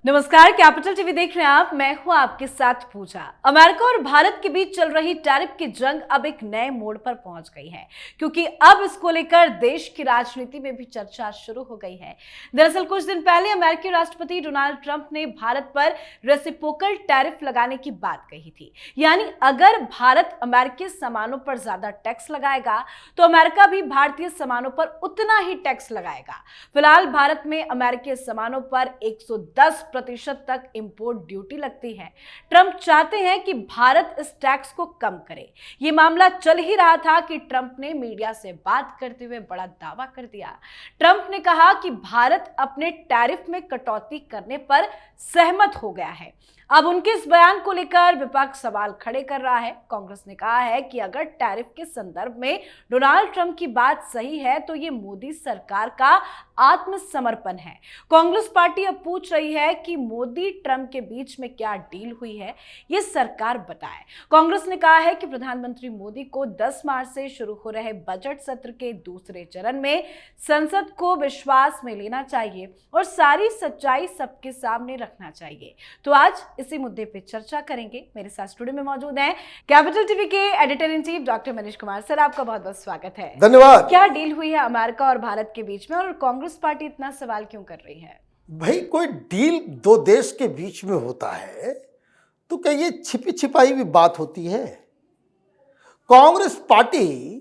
नमस्कार, capital TV देख रहे हैं आप। मैं हूं आपके साथ पूजा। अमेरिका और भारत के बीच चल रही टैरिफ की जंग अब एक नए मोड़ पर पहुंच गई है, क्योंकि अब इसको लेकर देश की राजनीति में भी चर्चा शुरू हो गई है। दरअसल कुछ दिन पहले अमेरिकी राष्ट्रपति डोनाल्ड ट्रंप ने भारत पर रेसिप्रोकल टैरिफ लगाने की बात कही थी। यानी अगर भारत अमेरिकी सामानों पर ज्यादा टैक्स लगाएगा तो अमेरिका भी भारतीय सामानों पर उतना ही टैक्स लगाएगा। फिलहाल भारत में अमेरिकी सामानों पर 110% तक इंपोर्ट ड्यूटी लगती है। ट्रंप चाहते हैं कि भारत इस टैक्स को कम करे। यह मामला चल ही रहा था कि ट्रंप ने मीडिया से बात करते हुए बड़ा दावा कर दिया। ट्रंप ने कहा कि भारत अपने टैरिफ में कटौती करने पर सहमत हो गया है। अब उनके इस बयान को लेकर विपक्ष सवाल खड़े कर रहा है। कांग्रेस ने कहा है कि अगर टैरिफ के संदर्भ में डोनाल्ड ट्रंप की बात सही है तो ये मोदी सरकार का आत्मसमर्पण है। कांग्रेस पार्टी अब पूछ रही है कि मोदी ट्रंप के बीच में क्या डील हुई है, ये सरकार बताए। कांग्रेस ने कहा है कि प्रधानमंत्री मोदी को 10 मार्च से शुरू हो रहे बजट सत्र के दूसरे चरण में संसद को विश्वास में लेना चाहिए और सारी सच्चाई सबके सामने रखना चाहिए। तो आज इसी मुद्दे पे चर्चा करेंगे। मेरे साथ स्टूडियो में मौजूद हैं कैपिटल टीवी के editor in chief doctor Manish Kumar. Sir, आपका बहुत बहुत स्वागत है। धन्यवाद। क्या डील हुई है अमेरिका और भारत के बीच में, और कांग्रेस पार्टी इतना सवाल क्यों कर रही है? भाई, कोई डील दो देश के बीच में होता है तो क्या ये छिपी छिपाई भी बात होती है? कांग्रेस पार्टी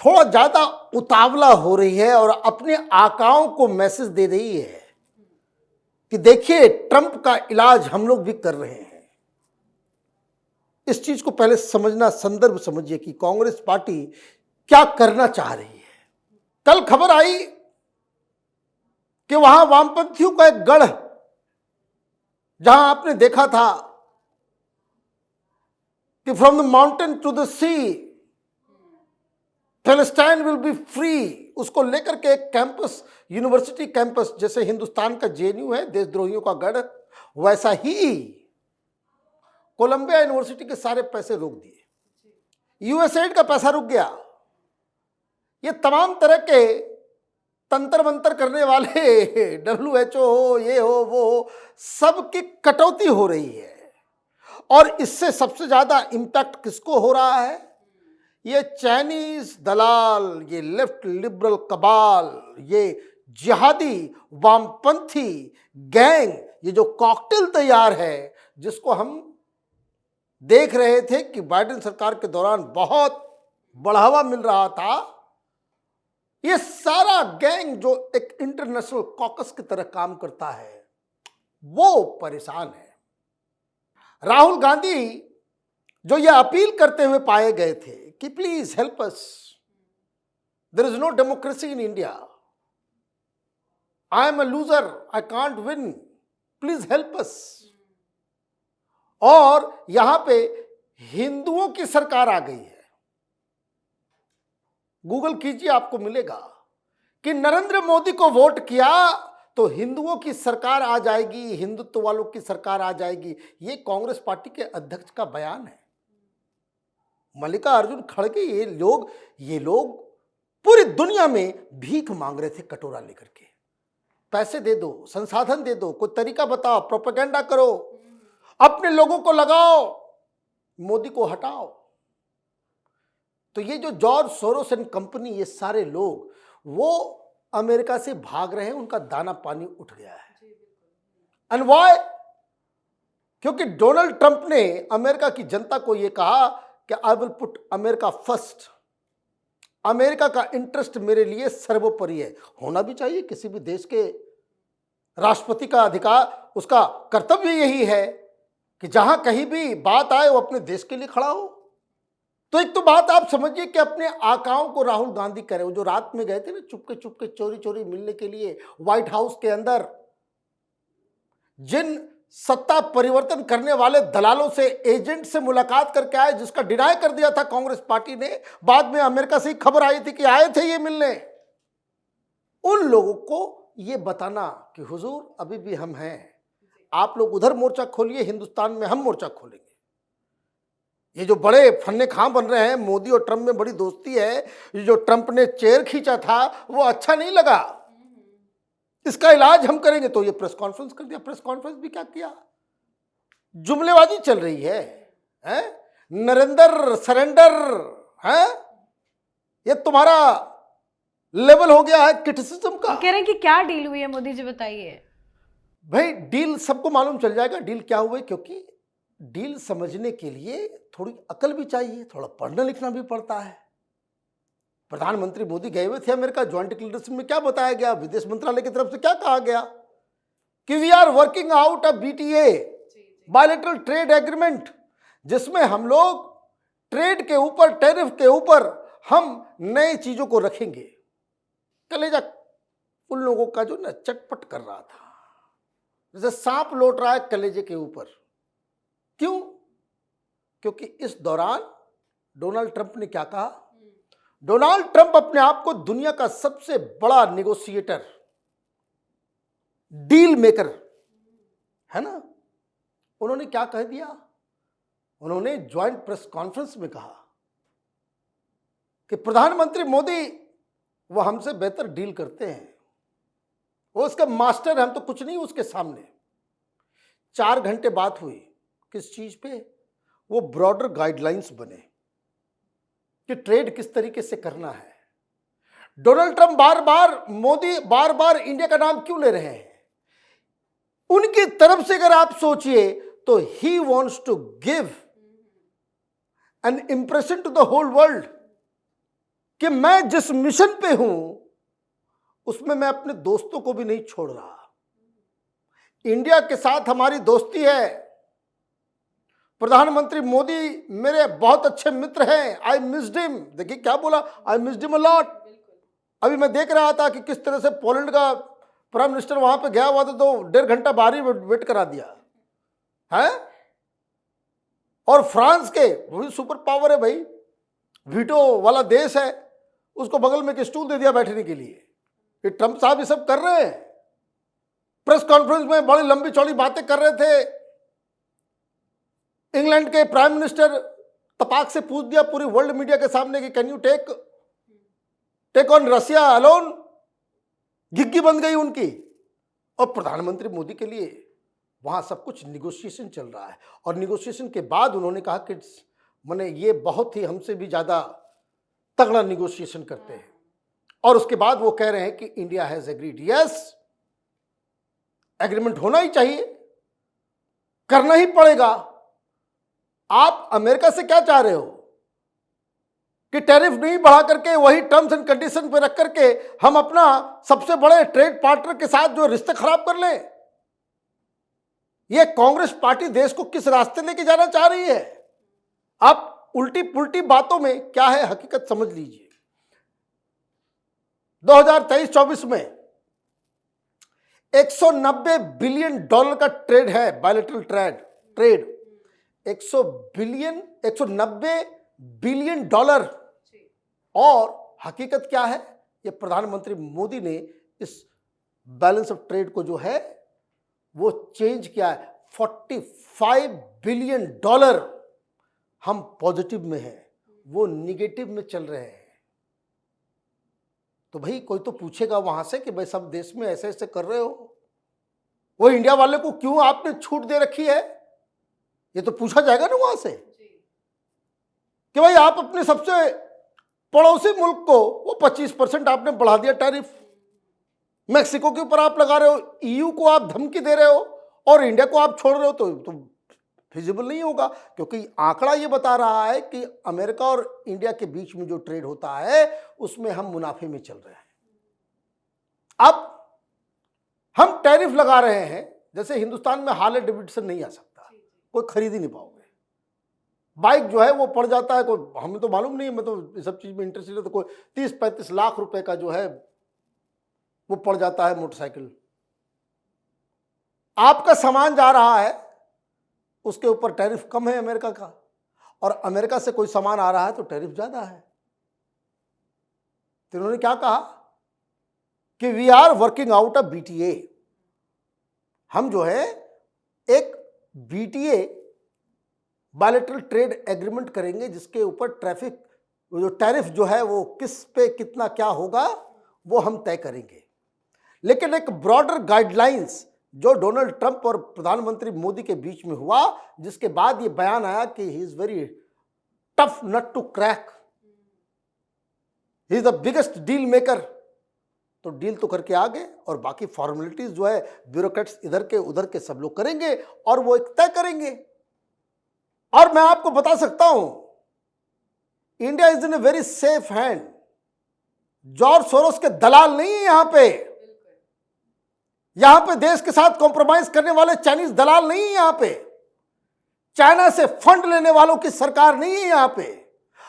थोड़ा ज्यादा उतावला हो रही है और अपने आकाओं को मैसेज दे रही है कि देखिए, ट्रंप का इलाज हम लोग भी कर रहे हैं। इस चीज को पहले समझना, संदर्भ समझिए कि कांग्रेस पार्टी क्या करना चाह रही है। कल खबर आई कि वहां वामपंथियों का एक गढ़, जहां आपने देखा था कि from the mountain to the sea Palestine will be free, उसको लेकर के एक कैंपस, यूनिवर्सिटी कैंपस, जैसे हिंदुस्तान का जेएनयू है देशद्रोहियों का गढ़, वैसा ही कोलंबिया यूनिवर्सिटी के सारे पैसे रोक दिए। यूएसएड का पैसा रुक गया। ये तमाम तरह के तंत्र मंत्र करने वाले WHO हो, ये हो, वो हो, सबकी कटौती हो रही है। और इससे सबसे ज्यादा इंपैक्ट किसको हो रहा है? ये चाइनीज दलाल, ये लेफ्ट लिबरल कबाल, ये जिहादी वामपंथी गैंग, ये जो कॉकटेल तैयार है, जिसको हम देख रहे थे कि बाइडेन सरकार के दौरान बहुत बढ़ावा मिल रहा था, ये सारा गैंग जो एक इंटरनेशनल कॉकस की तरह काम करता है, वो परेशान है। राहुल गांधी जो ये अपील करते हुए पाए गए थे कि please help us, there is no democracy in India, I am a loser, I can't win, please help us. और यहां पे हिंदुओं की सरकार आ गई है। गूगल कीजिए, आपको मिलेगा कि नरेंद्र मोदी को वोट किया तो हिंदुओं की सरकार आ जाएगी, हिंदुत्व वालों की सरकार आ जाएगी। ये कांग्रेस पार्टी के अध्यक्ष का बयान है। मल्लिकार्जुन खड़गे, ये लोग पूरी दुनिया में भीख मांग रहे थे, कटोरा लेकर के। पैसे दे दो, संसाधन दे दो, कोई तरीका बताओ, प्रोपेगेंडा करो, अपने लोगों को लगाओ, मोदी को हटाओ। तो ये जो जॉर्ज सोरोस एंड कंपनी, ये सारे लोग वो अमेरिका से भाग रहे हैं, उनका दाना पानी उठ गया है। And why? क्योंकि डोनाल्ड ट्रंप ने अमेरिका की जनता को ये कहा कि I will put America first, America का इंटरेस्ट मेरे लिए सर्वोपरि है। होना भी चाहिए, किसी भी देश के राष्ट्रपति का अधिकार, उसका कर्तव्य यही है कि जहां कहीं भी बात आए वो अपने देश के लिए खड़ा हो। तो एक तो बात आप समझिए कि अपने आकाओं को राहुल गांधी करे, वो जो रात में गए थे ना चुपके चुपके चोरी चोरी मिलने के लिए व्हाइट हाउस के अंदर, जिन सत्ता परिवर्तन करने वाले दलालों से, एजेंट से मुलाकात करके आए, जिसका डिनाई कर दिया था कांग्रेस पार्टी ने, बाद में अमेरिका से खबर आई थी कि आए थे ये मिलने। उन लोगों को ये बताना कि हुजूर अभी भी हम हैं, आप लोग उधर मोर्चा खोलिए, हिंदुस्तान में हम मोर्चा खोलेंगे। ये जो बड़े फन्ने खां बन रहे हैं, मोदी और ट्रंप में बड़ी दोस्ती है, ये जो ट्रंप ने चेयर खींचा था वो अच्छा नहीं लगा। इसका इलाज हम करेंगे। तो ये प्रेस कॉन्फ्रेंस कर दिया। प्रेस कॉन्फ्रेंस भी क्या किया, जुमलेबाजी चल रही है? नरेंद्र सरेंडर है, ये तुम्हारा लेवल हो गया है क्रिटिसिज्म का। कह रहे हैं कि क्या डील हुई है मोदी जी, बताइए। भाई डील सबको मालूम चल जाएगा डील क्या हुए, क्योंकि डील समझने के लिए थोड़ी अकल भी चाहिए, थोड़ा पढ़ना लिखना भी पड़ता है। प्रधानमंत्री मोदी गए हुए थे अमेरिका, ज्वाइंट डिक्लेरेशन में क्या बताया गया, विदेश मंत्रालय की तरफ से क्या कहा गया कि we are working out a BTA, bilateral trade agreement, जिसमें हम लोग ट्रेड के ऊपर, टैरिफ के ऊपर हम नई चीजों को रखेंगे। कलेजा उन लोगों का जो ना चटपट कर रहा था, जैसे सांप लौट रहा है कलेजे के ऊपर। क्यों? क्योंकि इस दौरान डोनाल्ड ट्रंप ने क्या कहा। डोनाल्ड ट्रंप अपने आप को दुनिया का सबसे बड़ा नेगोशिएटर, डील मेकर है ना। उन्होंने क्या कह दिया, उन्होंने ज्वाइंट प्रेस कॉन्फ्रेंस में कहा कि प्रधानमंत्री मोदी वो हमसे बेहतर डील करते हैं, वो उसका मास्टर है, हम तो कुछ नहीं उसके सामने। 4 घंटे बात हुई, किस चीज पे, वो ब्रॉडर गाइडलाइंस बने कि ट्रेड किस तरीके से करना है। डोनाल्ड ट्रंप बार बार, मोदी बार बार इंडिया का नाम क्यों ले रहे हैं? उनकी तरफ से अगर आप सोचिए तो he wants to give an impression to the whole world कि मैं जिस मिशन पे हूं उसमें मैं अपने दोस्तों को भी नहीं छोड़ रहा। इंडिया के साथ हमारी दोस्ती है, प्रधानमंत्री मोदी मेरे बहुत अच्छे मित्र हैं। आई मिस्ड हिम, देखिए क्या बोला, I missed him a lot. अभी मैं देख रहा था कि किस तरह से पोलैंड का प्राइम मिनिस्टर वहां पे गया हुआ था, तो 1.5 घंटा बाहर ही वेट करा दिया है। और फ्रांस के, वो भी सुपर पावर है भाई, वीटो वाला देश है, उसको बगल में एक स्टूल दे दिया बैठने के लिए। ये ट्रंप साहब ये सब कर रहे हैं। प्रेस कॉन्फ्रेंस में बड़ी लंबी चौड़ी बातें कर रहे थे। इंग्लैंड के प्राइम मिनिस्टर तपाक से पूछ दिया पूरी वर्ल्ड मीडिया के सामने कि can you take on Russia alone. गिग्गी बन गई उनकी। और प्रधानमंत्री मोदी के लिए वहां सब कुछ निगोशिएशन चल रहा है। और निगोशिएशन के बाद उन्होंने कहा कि मैंने ये बहुत ही हमसे भी ज्यादा तगड़ा निगोशिएशन करते हैं। और उसके बाद वो कह रहे हैं कि India has agreed. Yes, agreement होना ही चाहिए, करना ही पड़ेगा। आप अमेरिका से क्या चाह रहे हो कि टैरिफ नहीं बढ़ा करके वही टर्म्स एंड कंडीशन पे रख करके हम अपना सबसे बड़े ट्रेड पार्टनर के साथ जो रिश्ते खराब कर लें? ये कांग्रेस पार्टी देश को किस रास्ते लेके जाना चाह रही है? आप उल्टी पुल्टी बातों में क्या है हकीकत समझ लीजिए। 2023-24 में $190 बिलियन का ट्रेड है, बायलैटरल ट्रेड 190 बिलियन डॉलर। और हकीकत क्या है, ये प्रधानमंत्री मोदी ने इस बैलेंस ऑफ ट्रेड को जो है वो चेंज किया है। $45 बिलियन हम पॉजिटिव में हैं, वो निगेटिव में चल रहे हैं। तो भाई कोई तो पूछेगा वहां से कि भाई सब देश में ऐसे ऐसे कर रहे हो, वो इंडिया वाले को क्यों आपने छूट दे रखी है? ये तो पूछा जाएगा ना वहां से कि भाई आप अपने सबसे पड़ोसी मुल्क को वो 25% आपने बढ़ा दिया टैरिफ, मैक्सिको के ऊपर आप लगा रहे हो, ईयू को आप धमकी दे रहे हो और इंडिया को आप छोड़ रहे हो, तो फिजिबल नहीं होगा। क्योंकि आंकड़ा ये बता रहा है कि अमेरिका और इंडिया के बीच में जो ट्रेड होता है उसमें हम मुनाफे में चल रहे हैं। अब हम टैरिफ लगा रहे हैं, जैसे हिंदुस्तान में हार्ले डेविडसन नहीं आ सकता, कोई खरीद ही नहीं पाओगे। बाइक जो है वो पड़ जाता है, कोई हमें तो मालूम नहीं, मैं तो इस सब चीज में इंटरेस्टेड है, तो कोई 30-35 लाख रुपए का जो है वो पड़ जाता है मोटरसाइकिल। आपका सामान जा रहा है, उसके ऊपर टैरिफ कम है अमेरिका का, और अमेरिका से कोई सामान आ रहा है तो टैरिफ ज्यादा है। तो इन्होंने क्या कहा कि we are working out a BTA. हम जो है एक बीटीए, बायलैटरल ट्रेड एग्रीमेंट करेंगे, जिसके ऊपर जो टैरिफ जो है वो किस पे कितना क्या होगा वो हम तय करेंगे। लेकिन एक ब्रॉडर गाइडलाइंस जो डोनाल्ड ट्रंप और प्रधानमंत्री मोदी के बीच में हुआ, जिसके बाद ये बयान आया कि he is very tough nut to crack, he is the biggest deal maker. तो डील तो करके आ गए और बाकी फॉर्मेलिटीज जो है ब्यूरोक्रेट्स इधर के उधर के सब लोग करेंगे और वो एक तय करेंगे। और मैं आपको बता सकता हूं, India is in a very safe hand. George Soros के दलाल नहीं है यहां पे देश के साथ कॉम्प्रोमाइज करने वाले चाइनीज दलाल नहीं है यहां पे, चाइना से फंड लेने वालों की सरकार नहीं है यहां पे,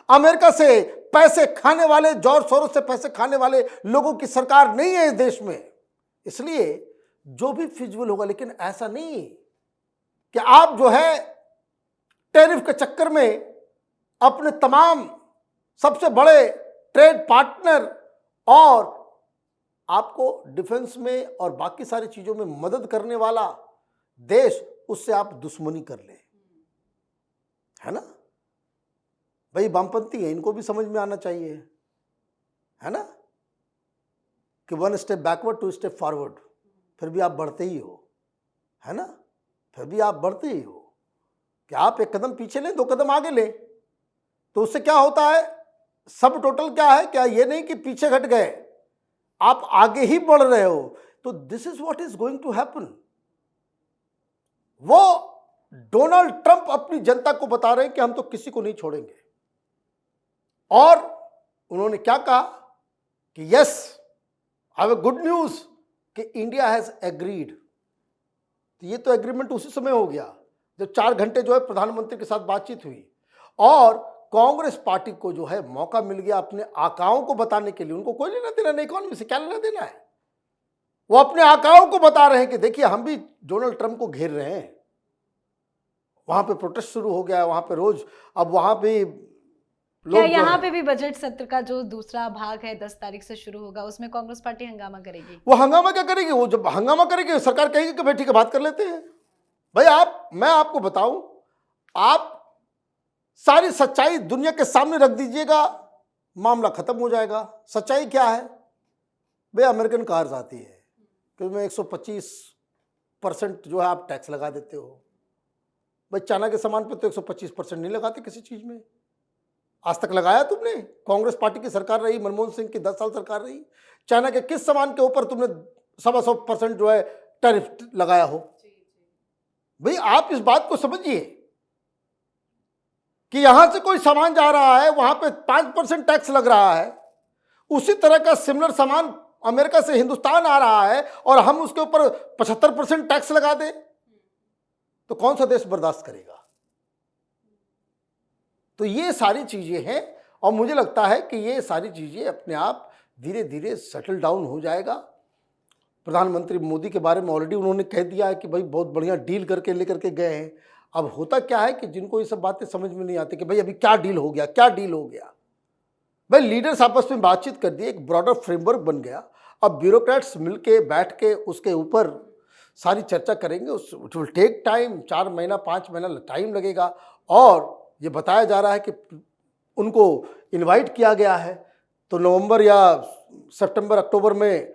अमेरिका से पैसे खाने वाले, जॉर्ज सोरोस से पैसे खाने वाले लोगों की सरकार नहीं है इस देश में। इसलिए जो भी फिजिबल होगा, लेकिन ऐसा नहीं कि आप जो है टैरिफ के चक्कर में अपने तमाम सबसे बड़े ट्रेड पार्टनर और आपको डिफेंस में और बाकी सारी चीजों में मदद करने वाला देश, उससे आप दुश्मनी कर ले, है ना भाई। वामपंथी है, इनको भी समझ में आना चाहिए, है ना, कि 1 स्टेप बैकवर्ड 2 स्टेप फॉरवर्ड, फिर भी आप बढ़ते ही हो, है ना, फिर भी आप बढ़ते ही हो। कि आप एक कदम पीछे लें 2 कदम आगे लें, तो उससे क्या होता है, सब टोटल क्या है, क्या ये नहीं कि पीछे घट गए, आप आगे ही बढ़ रहे हो। तो this is what is going to happen. वो डोनाल्ड ट्रंप अपनी जनता को बता रहे हैं कि हम तो किसी को नहीं छोड़ेंगे, और उन्होंने क्या कहा कि yes I have good news कि इंडिया हैज एग्रीड। तो ये तो एग्रीमेंट उसी समय हो गया जब 4 घंटे जो है प्रधानमंत्री के साथ बातचीत हुई, और कांग्रेस पार्टी को जो है मौका मिल गया अपने आकाओं को बताने के लिए। उनको कोई लेना देना नहीं, इकोनॉमी से क्या लेना देना है, वो अपने आकाओं को बता रहे हैं कि देखिए हम भी डोनाल्ड ट्रंप को घेर रहे हैं। वहां पे प्रोटेस्ट शुरू हो गया है, वहां पे रोज, अब वहां पे क्या यहाँ पे भी बजट सत्र का जो दूसरा भाग है 10 तारीख से शुरू होगा, उसमें कांग्रेस पार्टी हंगामा करेगी? वो हंगामा क्या करेगी, वो जब हंगामा करेगी सरकार कहेगी कि भाई ठीक है बात कर लेते हैं। भाई मैं आपको बताऊं, आप सारी सच्चाई दुनिया के सामने रख दीजिएगा, मामला खत्म हो जाएगा। सच्चाई क्या है भाई, अमेरिकन कार्स आती है कि उसमें 125% जो है आप टैक्स लगा देते हो। भाई चाइना के सामान पे तो 125% नहीं लगाते किसी चीज में, आज तक लगाया तुमने? कांग्रेस पार्टी की सरकार रही, मनमोहन सिंह की 10 साल सरकार रही, चाइना के किस सामान के ऊपर तुमने 125% जो है टैरिफ लगाया हो? भाई आप इस बात को समझिए कि यहां से कोई सामान जा रहा है, वहां पे 5% टैक्स लग रहा है, उसी तरह का सिमिलर सामान अमेरिका से हिंदुस्तान आ रहा है और हम उसके ऊपर 75% टैक्स लगा दें, तो कौन सा देश बर्दाश्त करेगा? तो ये सारी चीजें हैं, और मुझे लगता है कि ये सारी चीजें अपने आप धीरे धीरे सेटल डाउन हो जाएगा। प्रधानमंत्री मोदी के बारे में ऑलरेडी उन्होंने कह दिया है कि भाई बहुत बढ़िया डील करके लेकर के गए हैं। अब होता क्या है कि जिनको ये सब बातें समझ में नहीं आती कि भाई अभी क्या डील हो गया, क्या डील हो गया। भाई लीडर्स आपस में बातचीत कर दी, एक ब्रॉडर फ्रेमवर्क बन गया। अब ब्यूरोक्रेट्स मिलके बैठ के उसके ऊपर सारी चर्चा करेंगे। इट विल टेक टाइम, 4 महीना 5 महीना टाइम लगेगा। और ये बताया जा रहा है कि उनको इनवाइट किया गया है, तो नवंबर या सितंबर अक्टूबर में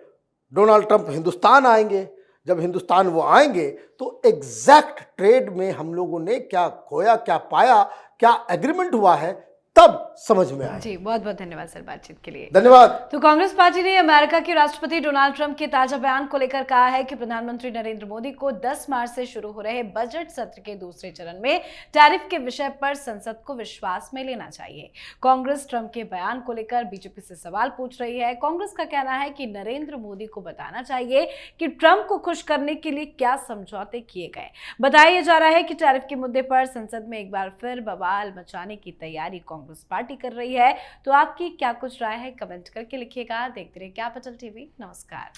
डोनाल्ड ट्रंप हिंदुस्तान आएंगे। जब हिंदुस्तान वो आएंगे तो एग्जैक्ट ट्रेड में हम लोगों ने क्या खोया, क्या पाया, क्या एग्रीमेंट हुआ है, तब समझ में आए। जी बहुत बहुत धन्यवाद सर बातचीत के लिए। धन्यवाद। तो कांग्रेस पार्टी ने अमेरिका के राष्ट्रपति डोनाल्ड ट्रंप के ताजा बयान को लेकर कहा है कि प्रधानमंत्री नरेंद्र मोदी को 10 मार्च से शुरू हो रहे बजट सत्र के दूसरे चरण में टैरिफ के विषय पर संसद को विश्वास में लेना चाहिए। कांग्रेस ट्रंप के बयान को लेकर बीजेपी से सवाल पूछ रही है। कांग्रेस का कहना है कि नरेंद्र मोदी को बताना चाहिए कि ट्रंप को खुश करने के लिए क्या समझौते किए गए। बताया जा रहा है कि टैरिफ के मुद्दे पर संसद में एक बार फिर बवाल मचाने की तैयारी कांग्रेस पार्टी कर रही है। तो आपकी क्या कुछ राय है, कमेंट करके लिखिएगा। देखते रहिए कैपिटल टीवी। नमस्कार।